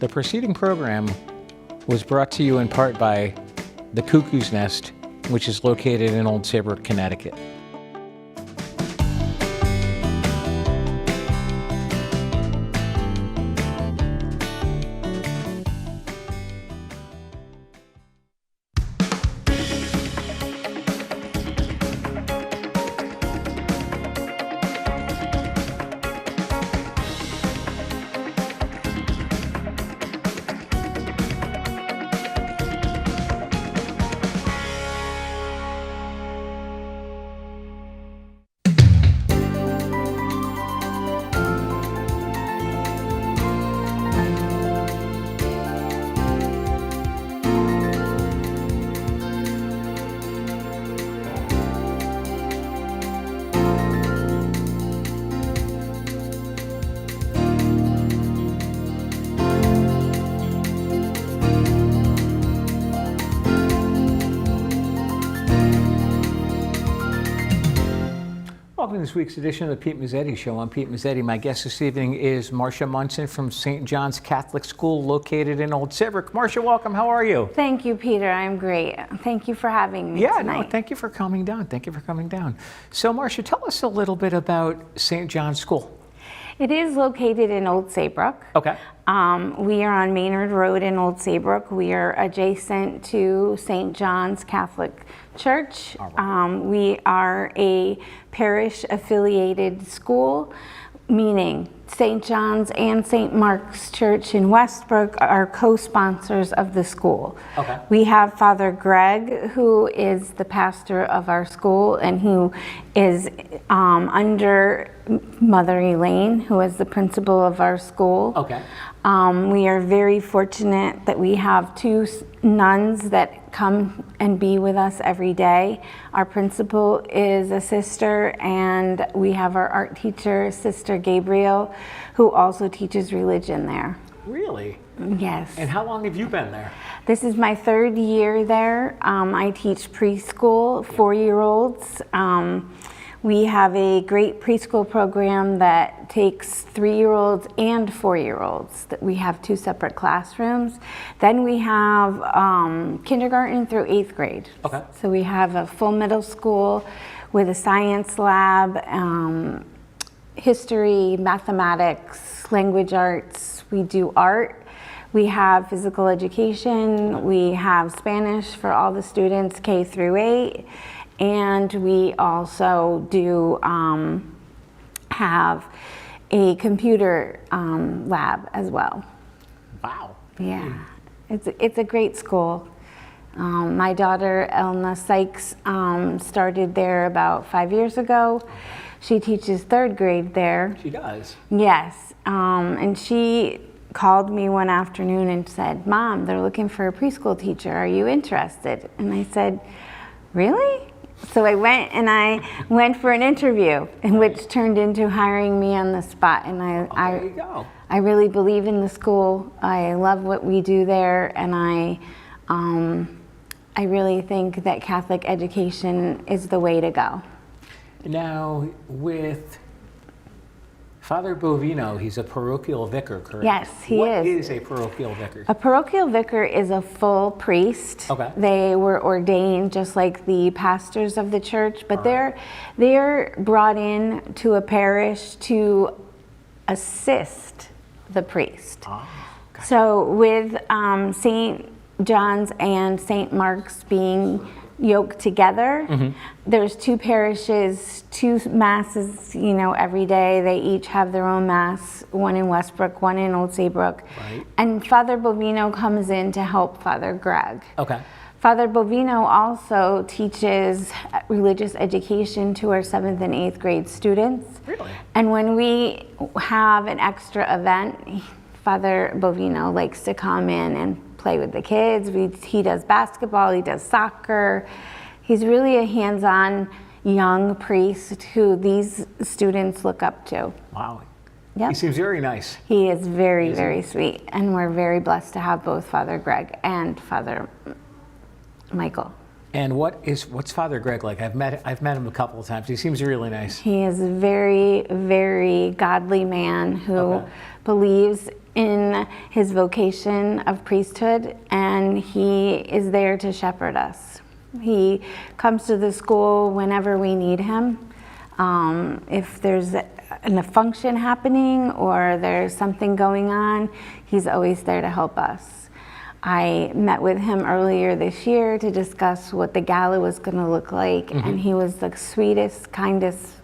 The preceding program was brought to you in part by the Cuckoo's Nest, which is located in Old Saybrook, Connecticut. Welcome to this week's edition of the Pete Mezzetti Show. I'm Pete Mezzetti. My guest this evening is Marcia Munson from St. John's Catholic School located in Old Saybrook. Marcia, welcome. How are you? Thank you, Peter. I'm great. Thank you for having me tonight. No, thank you for coming down. Thank you for coming down. So, Marcia, tell us a little bit about St. John's School. It is located in Old Saybrook. Okay. We are on Maynard Road in Old Saybrook. We are adjacent to St. John's Catholic Church. All right. We are a parish-affiliated school, meaning St. John's and St. Mark's Church in Westbrook are co-sponsors of the school. Okay. We have Father Greg, who is the pastor of our school and who is under Mother Elaine, who is the principal of our school. Okay. We are very fortunate that we have two nuns that come and be with us every day. Our principal is a sister, and we have our art teacher, Sister Gabriel, who also teaches religion there. Really? Yes. And how long have you been there? This is my third year there. I teach preschool, 4-year-olds. We have a great preschool program that takes 3-year-olds and 4-year-olds. We have 2 separate classrooms. Then we have kindergarten through 8th grade. Okay. So we have a full middle school with a science lab, history, mathematics, language arts. We do art. We have physical education. We have Spanish for all the students, K through 8. And we also do have a computer lab as well. Wow. Yeah, it's a great school. My daughter, Elna Sykes, started there about 5 years ago. She teaches 3rd grade there. She does? Yes, and she called me one afternoon and said, "Mom, they're looking for a preschool teacher. Are you interested?" And I said, "Really?" So I went for an interview, which turned into hiring me on the spot. And There you go. I really believe in the school. I love what we do there, and I really think that Catholic education is the way to go. Now, with Father Bovino, he's a parochial vicar, correct? Yes, he is. What is a parochial vicar? A parochial vicar is a full priest. Okay. They were ordained just like the pastors of the church, but they're brought in to a parish to assist the priest. Okay. So with St. John's and St. Mark's being yoked together, there's 2 parishes, 2 masses, every day. They each have their own mass, one in Westbrook, one in Old Saybrook. Right. And Father Bovino comes in to help Father Greg. Okay. Father Bovino also teaches religious education to our 7th and 8th grade students. Really? And when we have an extra event, Father Bovino likes to come in and play with the kids. He does basketball, he does soccer. He's really a hands-on young priest who these students look up to. Wow. Yep. He seems very nice. He is very, very sweet. And we're very blessed to have both Father Greg and Father Michael. And what's Father Greg like? I've met him a couple of times. He seems really nice. He is a very, very godly man who believes in his vocation of priesthood, and he is there to shepherd us. He comes to the school whenever we need him. If there's a function happening or there's something going on, he's always there to help us. I met with him earlier this year to discuss what the gala was going to look like, and he was the sweetest, kindest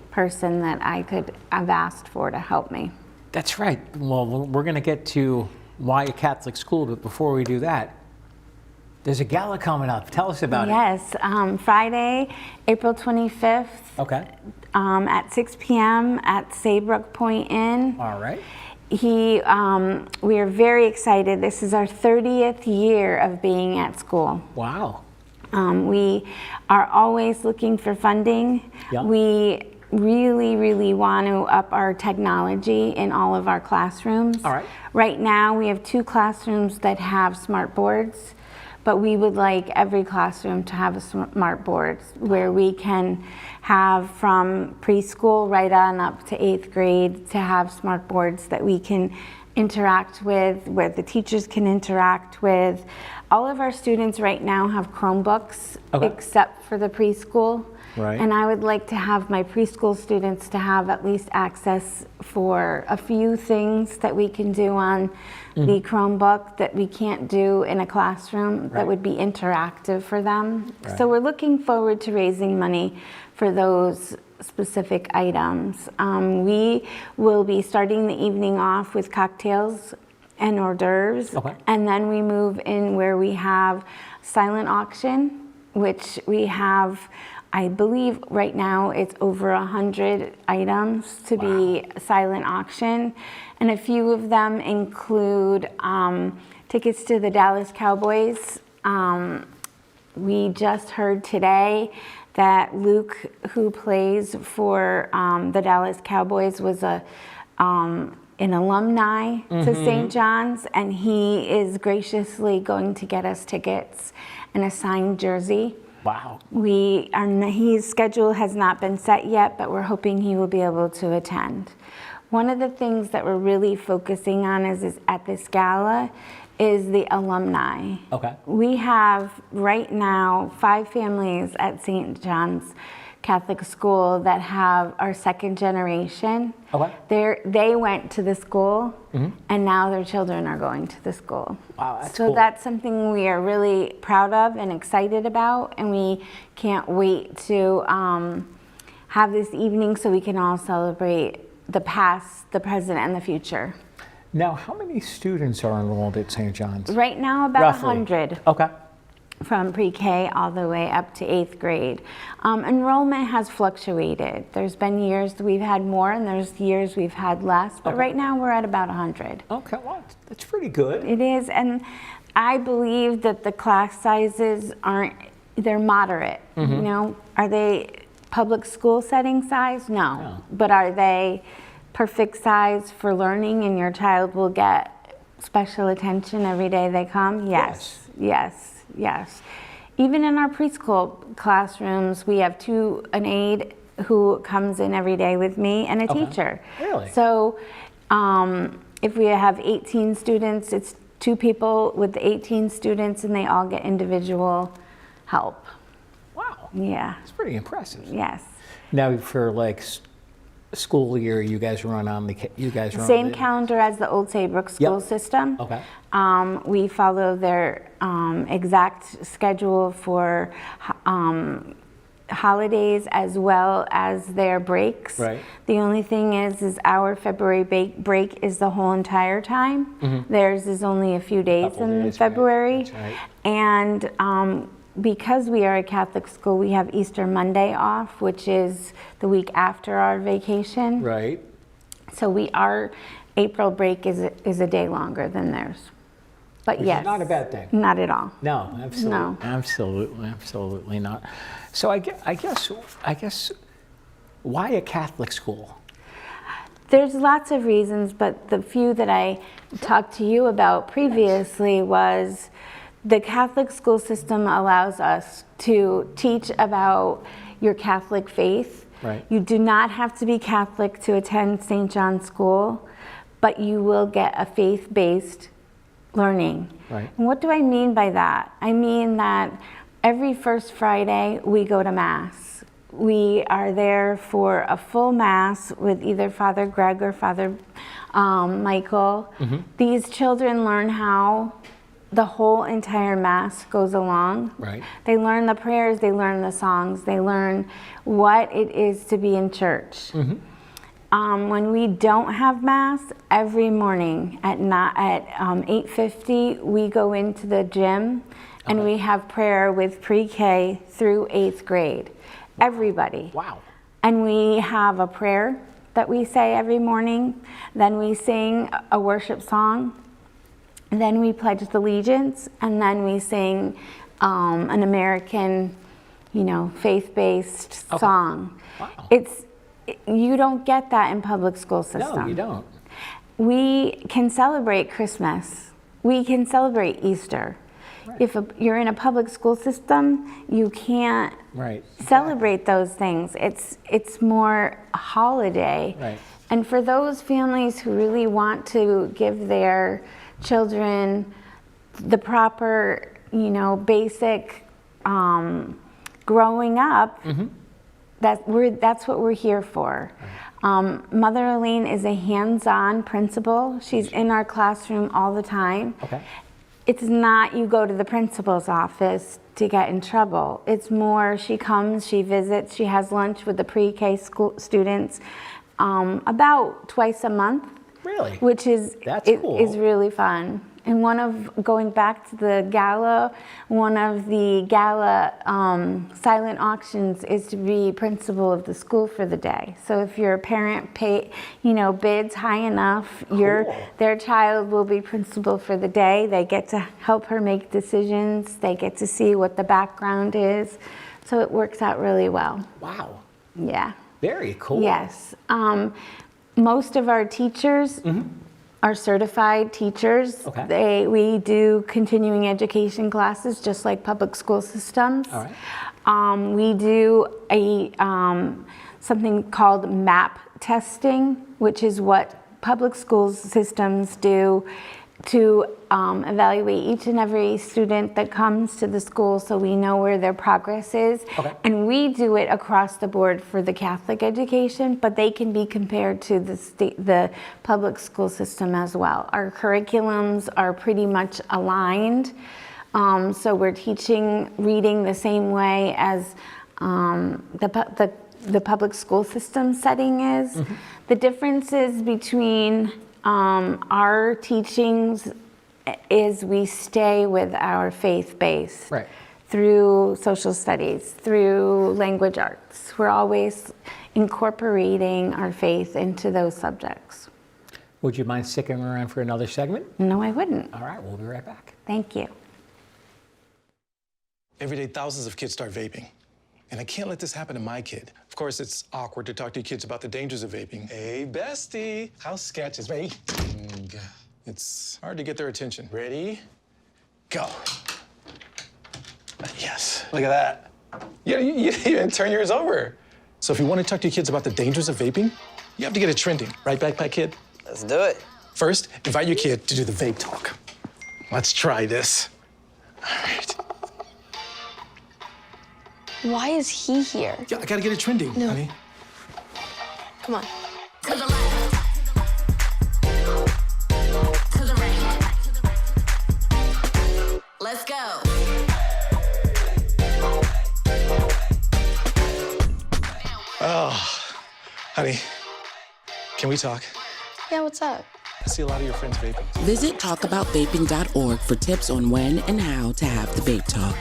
person that I could have asked for to help me. That's right. Well, we're going to get to why a Catholic school, but before we do that, there's a gala coming up. Tell us about it. Yes, Friday, April 25th. Okay. At 6 p.m. at Saybrook Point Inn. All right. We are very excited. This is our 30th year of being at school. Wow. We are always looking for funding. Yeah. We really, really want to up our technology in all of our classrooms. All right. Right now, we have 2 classrooms that have smart boards, but we would like every classroom to have a smart board where we can have from preschool right on up to 8th grade to have smart boards that we can interact with, where the teachers can interact with. All of our students right now have Chromebooks except for the preschool. Right. And I would like to have my preschool students to have at least access for a few things that we can do on the Chromebook that we can't do in a classroom that would be interactive for them. Right. So we're looking forward to raising money for those specific items. We will be starting the evening off with cocktails and hors d'oeuvres, and then we move in where we have silent auction, which we have, I believe right now it's over 100 items to be silent auction, and a few of them include tickets to the Dallas Cowboys. We just heard today that Luke, who plays for the Dallas Cowboys, was an alumni to St. John's, and he is graciously going to get us tickets and a signed jersey. Wow. His schedule has not been set yet, but we're hoping he will be able to attend. One of the things that we're really focusing on is at this gala is the alumni. Okay. We have right now 5 families at St. John's Catholic School that are second generation. Okay. They went to the school, and now their children are going to the school. Wow, that's so cool. That's something we are really proud of and excited about, and we can't wait to have this evening so we can all celebrate the past, the present, and the future. Now, how many students are enrolled at St. John's? Right now, about Roughly. 100. Okay. From pre-K all the way up to 8th grade. Enrollment has fluctuated. There's been years that we've had more, and there's years we've had less, but right now we're at about 100. Okay, well, that's pretty good. It is, and I believe that the class sizes they're moderate. You know, are they public school setting size? No. But are they perfect size for learning, and your child will get special attention every day they come? Yes. Yes. Yes. Even in our preschool classrooms, we have an aide who comes in every day with me and a teacher. Really? So if we have 18 students, it's 2 people with the 18 students, and they all get individual help. Wow. Yeah. It's pretty impressive. Yes. Now, for like school year, you guys run on the Same calendar as the old Saybrook school system. Okay. We follow their exact schedule for holidays as well as their breaks. Right. The only thing is our February break is the whole entire time. Theirs is only a few days in February. Right. That's right. And because we are a Catholic school, we have Easter Monday off, which is the week after our vacation. Right. So our April break is a day longer than theirs. But Which yes, is not a bad thing. Not at all. No, absolutely. No. Absolutely not. So I guess, why a Catholic school? There's lots of reasons, but the few that I talked to you about previously was the Catholic school system allows us to teach about your Catholic faith. Right. You do not have to be Catholic to attend St. John's School, but you will get a faith-based learning. Right. And what do I mean by that? I mean that every first Friday we go to Mass. We are there for a full Mass with either Father Greg or Father Michael. Mm-hmm. These children learn how the whole entire Mass goes along. Right. They learn the prayers, they learn the songs, they learn what it is to be in church. Mm-hmm. When we don't have Mass, every morning at 8:50, we go into the gym and we have prayer with pre-K through 8th grade. Everybody. Wow. And we have a prayer that we say every morning. Then we sing a worship song. Then we pledge allegiance, and then we sing an American, faith-based song. Wow. You don't get that in public school system. No, you don't. We can celebrate Christmas. We can celebrate Easter. Right. If you're in a public school system, you can't Right. celebrate those things. It's more a holiday. Right. And for those families who really want to give their children the proper, basic growing up, Mm-hmm. that's what we're here for. Mother Elaine is a hands-on principal. She's in our classroom all the time. Okay. It's not you go to the principal's office to get in trouble. It's more she comes, she visits, she has lunch with the pre-K school students about twice a month. Really? Which is That's cool. is really fun. And going back to the gala, one of the gala silent auctions is to be principal of the school for the day. So if your parent bids high enough, their child will be principal for the day. They get to help her make decisions. They get to see what the background is. So it works out really well. Wow. Yeah. Very cool. Yes. Most of our teachers are certified teachers. Okay. We do continuing education classes just like public school systems. All right. We do something called MAP testing, which is what public school systems do to evaluate each and every student that comes to the school so we know where their progress is. Okay. And we do it across the board for the Catholic education, but they can be compared to the public school system as well. Our curriculums are pretty much aligned. So we're teaching reading the same way as the public school system setting is. Mm-hmm. The differences between our teachings is we stay with our faith base. Right. Through social studies, through language arts. We're always incorporating our faith into those subjects. Would you mind sticking around for another segment? No, I wouldn't. All right, we'll be right back. Thank you. Every day, thousands of kids start vaping. And I can't let this happen to my kid. Of course, it's awkward to talk to your kids about the dangers of vaping. Hey, bestie, how's sketches? Ready? It's hard to get their attention. Ready? Go. Yes, look at that. You even turn yours over. So if you want to talk to your kids about the dangers of vaping, you have to get it trending. Right, Backpack Kid? Let's do it. First, invite your kid to do the vape talk. Let's try this. All right. Why is he here? Yeah, I gotta get it trending, honey. Come on. To the left. To the right. Let's go. Oh, honey, can we talk? Yeah, what's up? I see a lot of your friends vaping. Visit talkaboutvaping.org for tips on when and how to have the vape talk.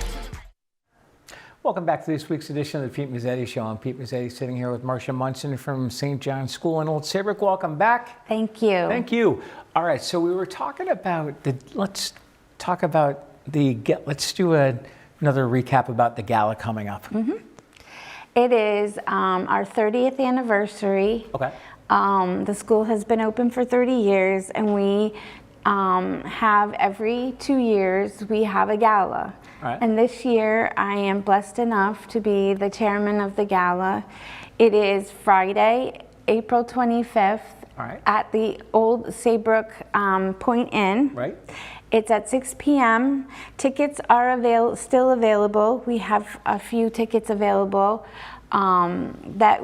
Welcome back to this week's edition of the Pete Mezzetti Show. I'm Pete Mezzetti, sitting here with Marcia Munson from St. John's School in Old Saybrook. Welcome back. Thank you. Thank you. All right, so we were talking about let's do another recap about the gala coming up. Mm-hmm. It is our 30th anniversary. Okay. The school has been open for 30 years, and we have every 2 years, we have a gala. Right. And this year, I am blessed enough to be the chairman of the gala. It is Friday, April 25th All right. at the old Saybrook Point Inn. Right. It's at 6 p.m. Tickets are still available. We have a few tickets available that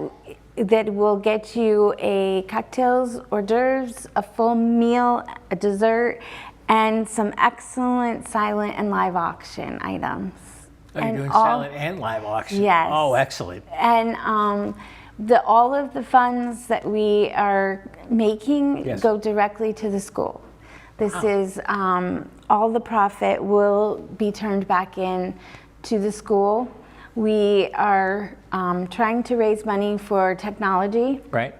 will get you a cocktails, hors d'oeuvres, a full meal, a dessert, and some excellent silent and live auction items. Are you And doing all- silent and live auction? Yes. Oh, excellent. And all of the funds that we are making Yes. go directly to the school. This is all the profit will be turned back in to the school. We are trying to raise money for technology. Right.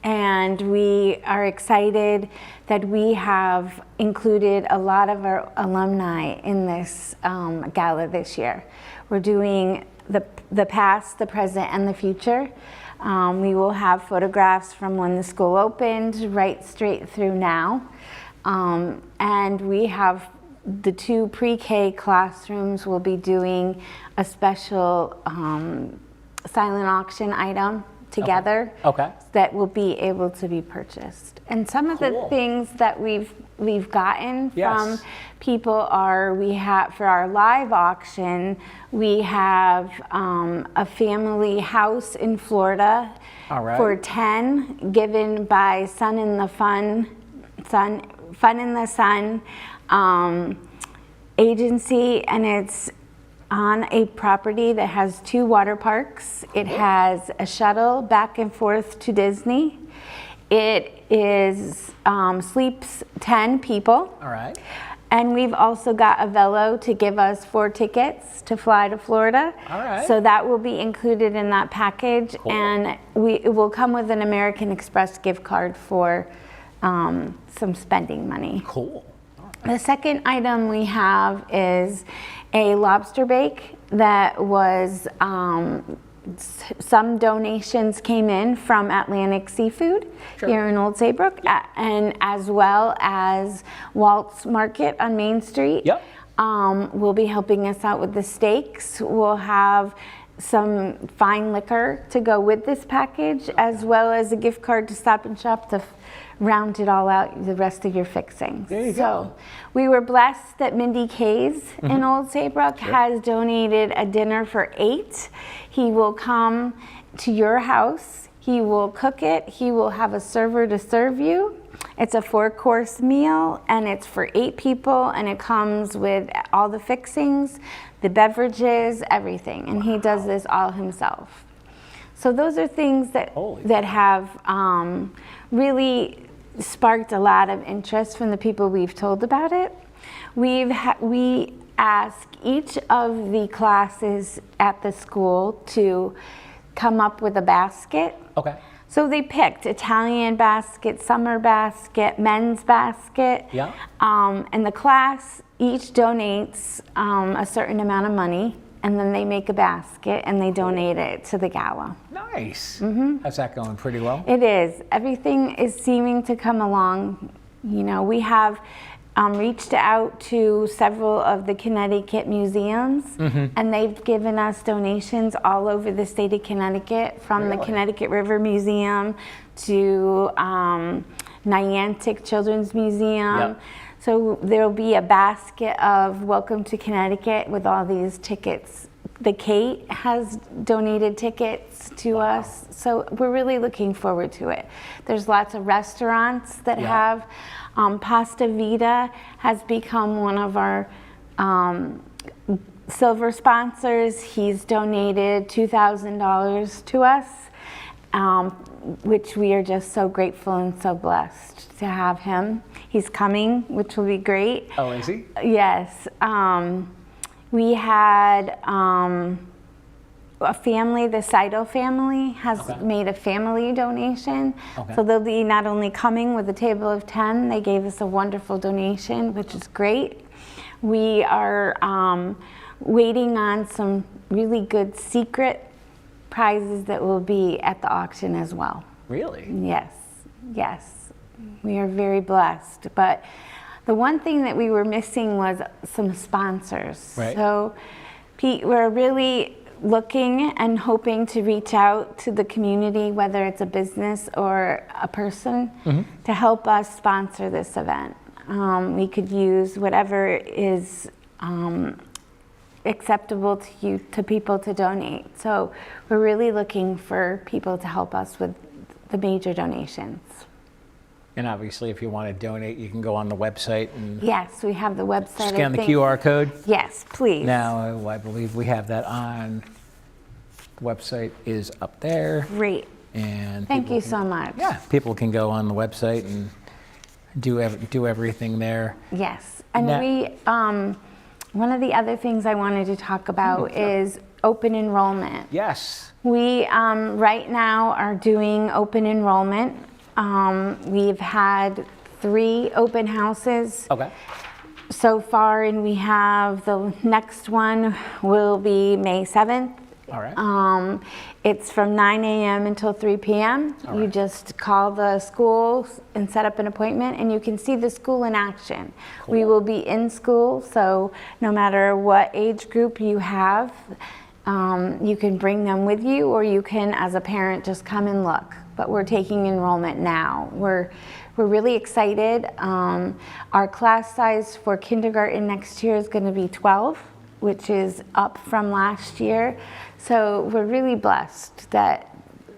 And we are excited that we have included a lot of our alumni in this gala this year. We're doing the past, the present, and the future. We will have photographs from when the school opened right straight through now. And we have the 2 pre-K classrooms will be doing a special silent auction item together. Okay. That will be able to be purchased. And some of the Cool. things that we've gotten Yes. from people are, we have for our live auction, we have a family house in Florida All right. for 10 given by Fun in the Sun agency, and it's on a property that has 2 water parks. It has a shuttle back and forth to Disney. It is sleeps 10 people. All right. And we've also got a Velo to give us 4 tickets to fly to Florida. All right. So that will be included in that package. Cool. And it will come with an American Express gift card for some spending money. Cool. The second item we have is a lobster bake that was, some donations came in from Atlantic Seafood here in Old Saybrook, and as well as Walt's Market on Main Street. Yep. Will be helping us out with the steaks. We'll have some fine liquor to go with this package, as well as a gift card to Stop and Shop to round it all out, the rest of your fixings. There you so go. we were blessed that Mindy Kays in Old Saybrook has donated a dinner for 8. He will come to your house. He will cook it. He will have a server to serve you. It's a 4-course meal, and it's for 8 people, and it comes with all the fixings, the beverages, everything. And he does this all himself. So those are things that have really sparked a lot of interest from the people we've told about it. We ask each of the classes at the school to come up with a basket. Okay. So they picked Italian basket, summer basket, men's basket. Yeah. And the class each donates a certain amount of money, and then they make a basket and they donate it to the gala. Nice. Mm-hmm. How's that going? Pretty well? It is. Everything is seeming to come along. You know, we have reached out to several of the Connecticut museums, and they've given us donations all over the state of Connecticut, from the Connecticut River Museum to Niantic Children's Museum. Yep. So there'll be a basket of Welcome to Connecticut with all these tickets. The Kate has donated tickets to us, so we're really looking forward to it. There's lots of restaurants that have. Pasta Vita has become one of our silver sponsors. He's donated $2,000 to us, which we are just so grateful and so blessed to have him. He's coming, which will be great. Oh, is he? Yes. We had a family, the Seidel family has made a family donation. So they'll be not only coming with a table of 10, they gave us a wonderful donation, which is great. We are waiting on some really good secret prizes that will be at the auction as well. Really? Yes, yes. We are very blessed. But The one thing that we were missing was some sponsors. Right. So, Pete, we're really looking and hoping to reach out to the community, whether it's a business or a person, to help us sponsor this event. We could use whatever is acceptable to people to donate. So we're really looking for people to help us with the major donations. And obviously, if you want to donate, you can go on the website and Yes, we have the website. scan the QR code. Yes, please. Now, I believe we have that on. The website is up there. Great. And Thank people you can- so much. Yeah, people can go on the website and do everything there. Yes, and Now- we, one of the other things I wanted to talk about is open enrollment. Yes. We right now are doing open enrollment. We've had 3 open houses Okay. so far, and we have the next one will be May 7th. All right. It's from 9 a.m. until 3 p.m. All You right. just call the school and set up an appointment, and you can see the school in action. We will be in school, so no matter what age group you have, you can bring them with you, or you can, as a parent, just come and look. But we're taking enrollment now. We're really excited. Our class size for kindergarten next year is going to be 12, which is up from last year. So we're really blessed that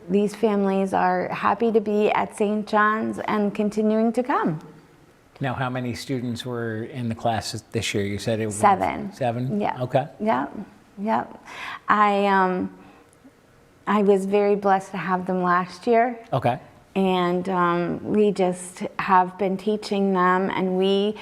these families are happy to be at St. John's and continuing to come. Now, how many students were in the classes this year? You said it was 7. 7? Yeah. Okay. Yep. I was very blessed to have them last year. Okay. And we just have been teaching them, and we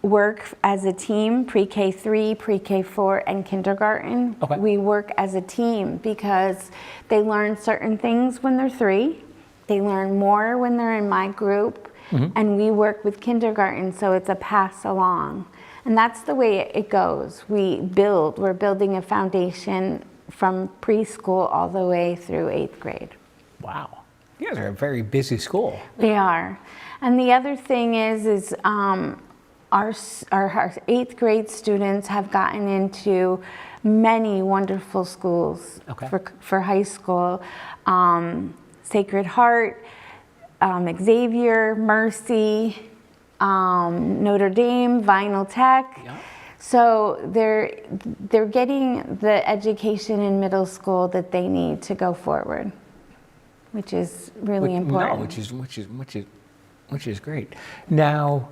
work as a team, pre-K 3, pre-K 4, and kindergarten. Okay. We work as a team because they learn certain things when they're 3. They learn more when they're in my group, and we work with kindergarten, so it's a pass along. And that's the way it goes. We're building a foundation from preschool all the way through 8th grade. Wow. You guys are a very busy school. We are. And the other thing is our 8th grade students have gotten into many wonderful schools Okay. for high school. Sacred Heart, Xavier, Mercy, Notre Dame, Vinyl Tech. Yeah. So they're getting the education in middle school that they need to go forward, which is really important. No, which is great. Now,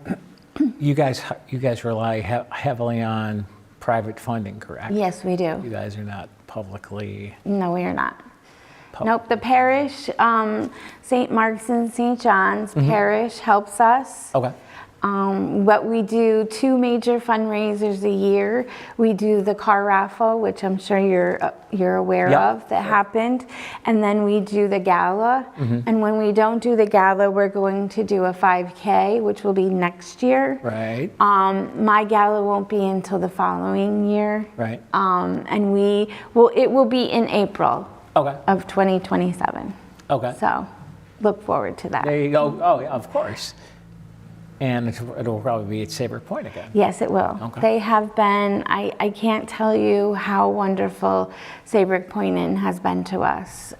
you guys rely heavily on private funding, correct? Yes, we do. You guys are not publicly. No, we are not. Nope, the parish, St. Mark's and St. John's Parish helps us. Okay. What we do, 2 major fundraisers a year. We do the car raffle, which I'm sure you're aware Yep. of, that happened. And then we do the gala. And when we don't do the gala, we're going to do a 5K, which will be next year. Right. My gala won't be until the following year. Right. And it will be in April Okay. of 2027. Okay. So look forward to that. There you go. Oh, yeah, of course. And it'll probably be at Sabre Point again. Yes, it will. Okay. They have been, I can't tell you how wonderful Sabre Point Inn has been to us.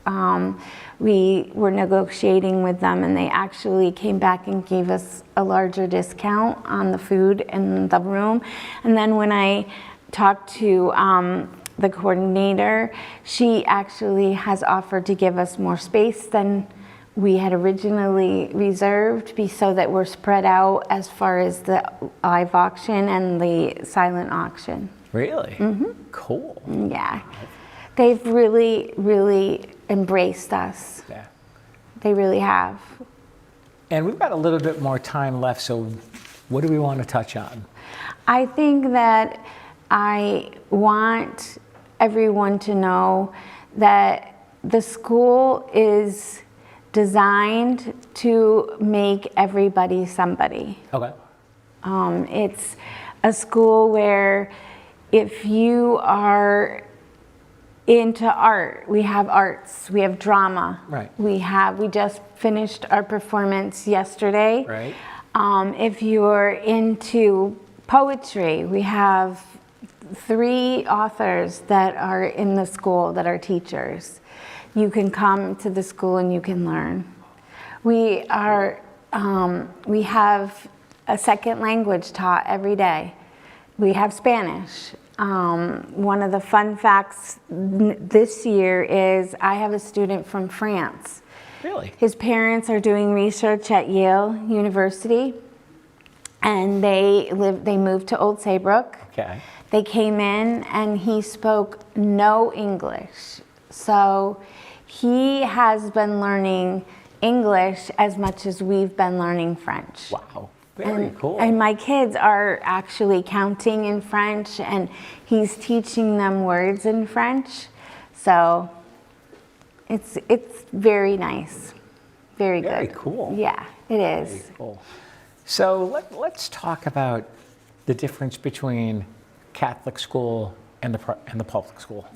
We were negotiating with them, and they actually came back and gave us a larger discount on the food in the room. And then when I talked to the coordinator, she actually has offered to give us more space than we had originally reserved, so that we're spread out as far as the live auction and the silent auction. Really? Cool. Yeah. They've really, really embraced us. Yeah. They really have. And we've got a little bit more time left, so what do we want to touch on? I think that I want everyone to know that the school is designed to make everybody somebody. Okay. It's a school where if you are into art, we have arts, we have drama. Right. We just finished our performance yesterday. Right. If you're into poetry, we have 3 authors that are in the school that are teachers. You can come to the school and you can learn. We have a second language taught every day. We have Spanish. One of the fun facts this year is I have a student from France. Really? His parents are doing research at Yale University, and they moved to Old Saybrook. Okay. They came in and he spoke no English. So he has been learning English as much as we've been learning French. Wow. Very cool. And my kids are actually counting in French, and he's teaching them words in French. So it's very nice. Very good. Very cool. Yeah, it is. Very cool. So let's talk about the difference between Catholic school and the public school.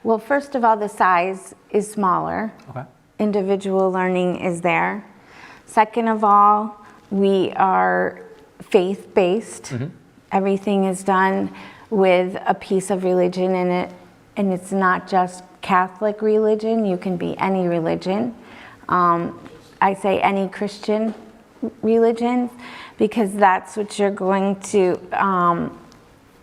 Well, first of all, the size is smaller. Okay. Individual learning is there. Second of all, we are faith-based. Everything is done with a piece of religion in it, and it's not just Catholic religion. You can be any religion. I say any Christian religion, because that's what you're going to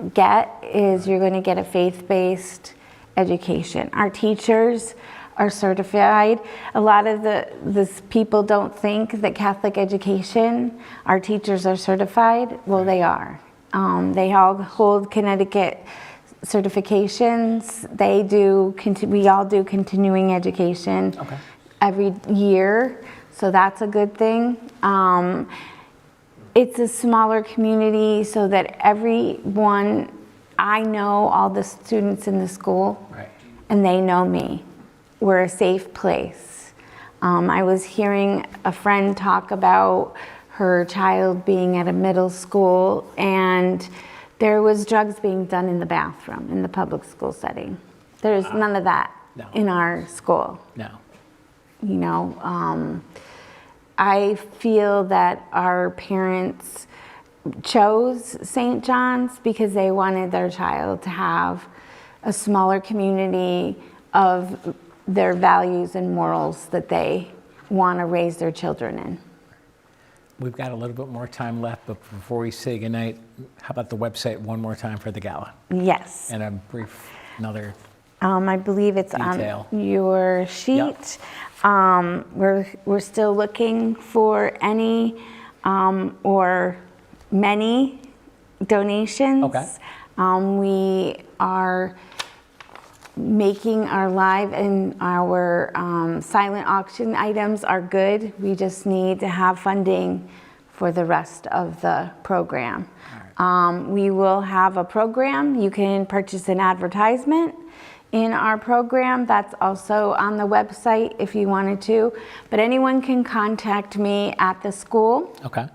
you're going to get a faith-based education. Our teachers are certified. A lot of the people don't think that Catholic education, our teachers are certified. Well, they are. They all hold Connecticut certifications. We all do continuing education every year, so that's a good thing. It's a smaller community so that I know all the students in the school, and they know me. We're a safe place. I was hearing a friend talk about her child being at a middle school, and there was drugs being done in the bathroom in the public school setting. There's none of that in our school. No. You know, I feel that our parents chose St. John's because they wanted their child to have a smaller community of their values and morals that they want to raise their children in. We've got a little bit more time left, but before we say goodnight, how about the website one more time for the gala? Yes. And a brief, another I believe it's detail on your sheet. We're still looking for any or many donations. Okay. We are making our live and our silent auction items are good. We just need to have funding for the rest of the program. We will have a program. You can purchase an advertisement in our program. That's also on the website if you wanted to. But anyone can contact me at the school. Okay.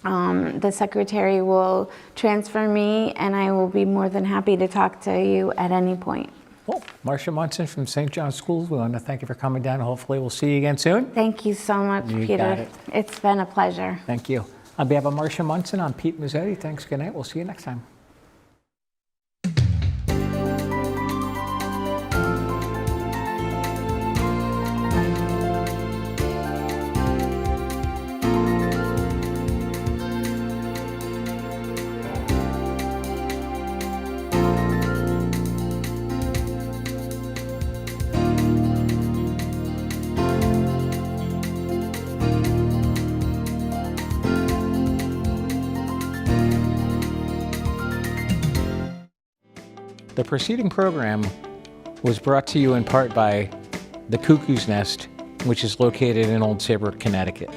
The secretary will transfer me, and I will be more than happy to talk to you at any point. Well, Marcia Munson from St. John's Schools, we want to thank you for coming down. Hopefully we'll see you again soon. Thank you so much, You Peter. got it. It's been a pleasure. Thank you. On behalf of Marcia Munson, I'm Pete Mezzetti. Thanks, good night. We'll see you next time. The preceding program was brought to you in part by the Cuckoo's Nest, which is located in Old Saybrook, Connecticut.